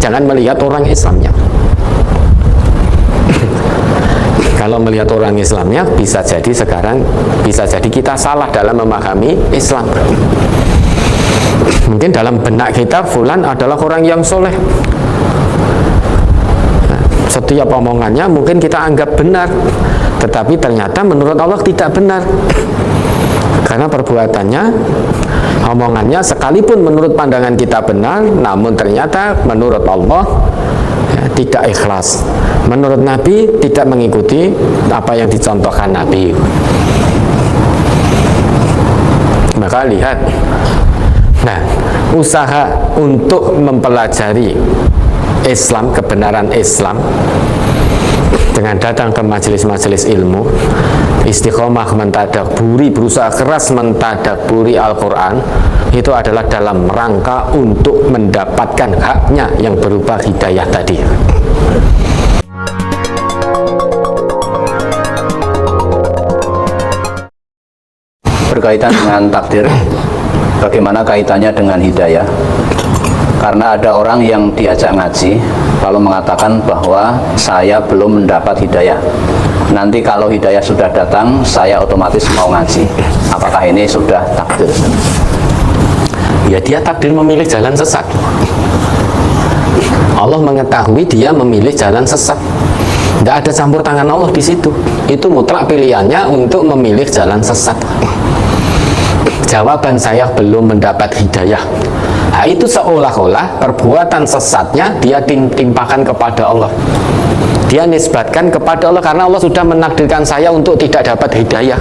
jangan melihat orang Islamnya. Kalau melihat orang Islamnya, bisa jadi kita salah dalam memahami Islam. Mungkin dalam benak kita fulan adalah orang yang soleh. Setiap omongannya mungkin kita anggap benar, tetapi ternyata menurut Allah tidak benar. Karena perbuatannya, omongannya sekalipun menurut pandangan kita benar, namun ternyata menurut Allah tidak ikhlas. Menurut Nabi tidak mengikuti apa yang dicontohkan Nabi. Maka lihat, nah, usaha untuk mempelajari Islam, kebenaran Islam, dengan datang ke majelis-majelis ilmu, istiqomah mentadaburi, berusaha keras mentadaburi Al-Quran, itu adalah dalam rangka untuk mendapatkan haknya yang berupa hidayah tadi. Berkaitan dengan takdir, bagaimana kaitannya dengan hidayah? Karena ada orang yang diajak ngaji lalu mengatakan bahwa saya belum mendapat hidayah. Nanti kalau hidayah sudah datang, saya otomatis mau ngaji. Apakah ini sudah takdir? Ya, dia takdir memilih jalan sesat. Allah mengetahui dia memilih jalan sesat. Tidak ada campur tangan Allah di situ. Itu mutlak pilihannya untuk memilih jalan sesat. Jawaban saya belum mendapat hidayah. Nah, itu seolah-olah perbuatan sesatnya dia timpakan kepada Allah. Dia nisbatkan kepada Allah karena Allah sudah menakdirkan saya untuk tidak dapat hidayah.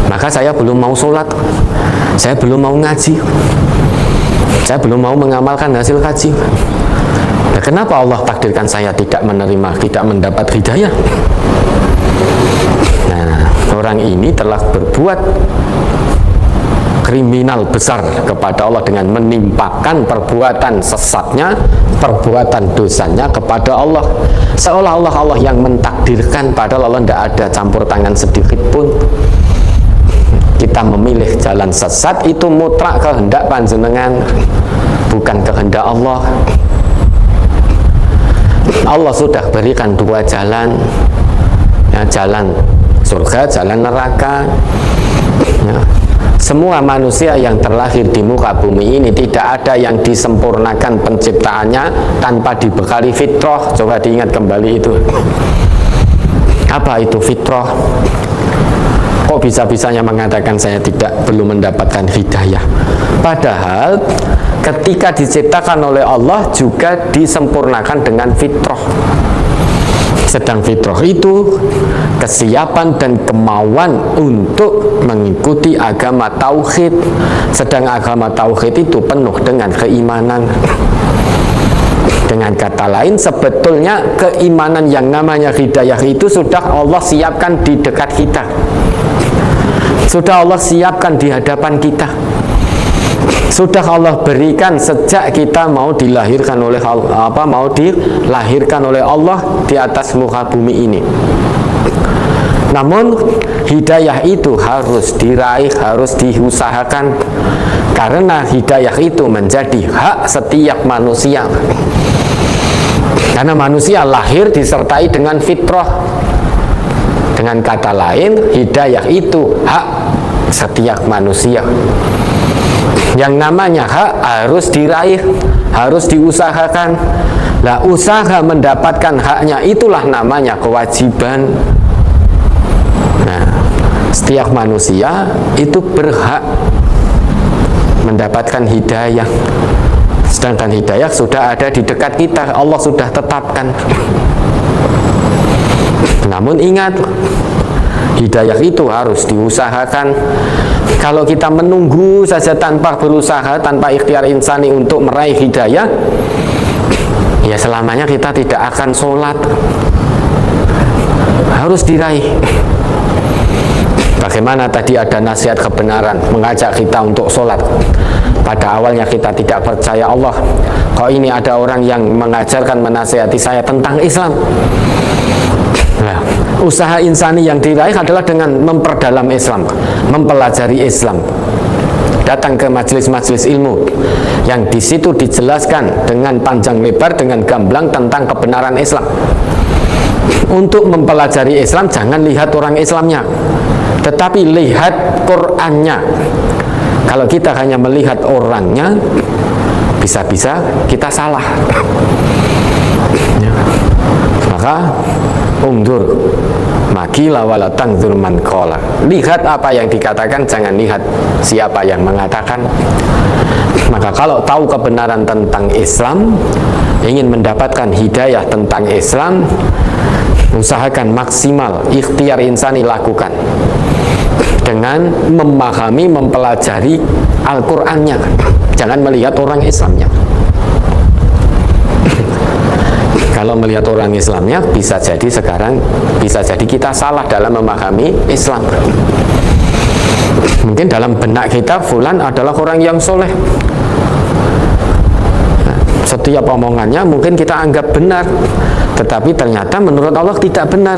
Maka saya belum mau sholat, saya belum mau ngaji, saya belum mau mengamalkan hasil kaji. Nah, kenapa Allah takdirkan saya tidak menerima, tidak mendapat hidayah? Nah, orang ini telah berbuat kriminal besar kepada Allah dengan menimpakan perbuatan sesatnya, perbuatan dosanya kepada Allah. Seolah-olah Allah yang mentakdirkan, padahal Allah tidak ada campur tangan sedikit pun. Kita memilih jalan sesat itu mutlak kehendak panjenengan, bukan kehendak Allah. Allah sudah berikan dua jalan, ya, jalan surga, jalan neraka. Ya. Semua manusia yang terlahir di muka bumi ini tidak ada yang disempurnakan penciptaannya tanpa dibekali fitrah. Coba diingat kembali itu. Apa itu fitrah? Kok bisa-bisanya mengatakan saya belum mendapatkan hidayah? Padahal ketika diciptakan oleh Allah juga disempurnakan dengan fitrah. Sedang fitrah itu kesiapan dan kemauan untuk mengikuti agama tauhid. Sedang agama tauhid itu penuh dengan keimanan. Dengan kata lain, sebetulnya keimanan yang namanya hidayah itu sudah Allah siapkan di dekat kita. Sudah Allah siapkan di hadapan kita. Sudah Allah berikan sejak kita mau dilahirkan oleh Allah di atas muka bumi ini. Namun hidayah itu harus diraih, harus diusahakan, karena hidayah itu menjadi hak setiap manusia. Karena manusia lahir disertai dengan fitrah. Dengan kata lain, hidayah itu hak setiap manusia. Yang namanya hak harus diraih, harus diusahakan. Nah, usaha mendapatkan haknya itulah namanya kewajiban. Nah, setiap manusia itu berhak mendapatkan hidayah. Sedangkan hidayah sudah ada di dekat kita, Allah sudah tetapkan. Namun ingat, hidayah itu harus diusahakan. Kalau kita menunggu saja tanpa berusaha, tanpa ikhtiar insani untuk meraih hidayah, ya selamanya kita tidak akan sholat. Harus diraih. Bagaimana tadi ada nasihat kebenaran mengajak kita untuk sholat. Pada awalnya kita tidak percaya Allah. Kok ini ada orang yang mengajarkan, menasihati saya tentang Islam. Nah, usaha insani yang diraih adalah dengan memperdalam Islam, mempelajari Islam. datang ke majelis-majelis ilmu yang di situ dijelaskan dengan panjang lebar, dengan gamblang tentang kebenaran Islam. Untuk mempelajari Islam jangan lihat orang Islamnya, tetapi lihat Qur'annya. Kalau kita hanya melihat orangnya, bisa-bisa kita salah. Maka ungdur makila wala tangdur man qala. Lihat apa yang dikatakan, jangan lihat siapa yang mengatakan. Maka kalau tahu kebenaran tentang Islam, ingin mendapatkan hidayah tentang Islam, usahakan maksimal, ikhtiar insani lakukan dengan memahami, mempelajari Al-Qur'annya. Jangan melihat orang Islamnya. Kalau melihat orang Islamnya, bisa jadi kita salah dalam memahami Islam. Mungkin dalam benak kita fulan adalah orang yang soleh. Setiap omongannya mungkin kita anggap benar, tetapi ternyata menurut Allah tidak benar.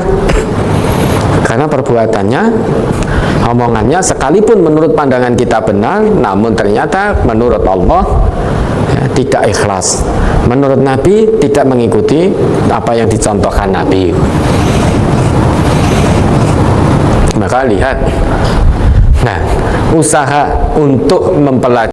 Karena perbuatannya, omongannya sekalipun menurut pandangan kita benar, namun ternyata menurut Allah tidak ikhlas. Menurut Nabi tidak mengikuti apa yang dicontohkan Nabi. Maka lihat, nah, usaha untuk mempelajari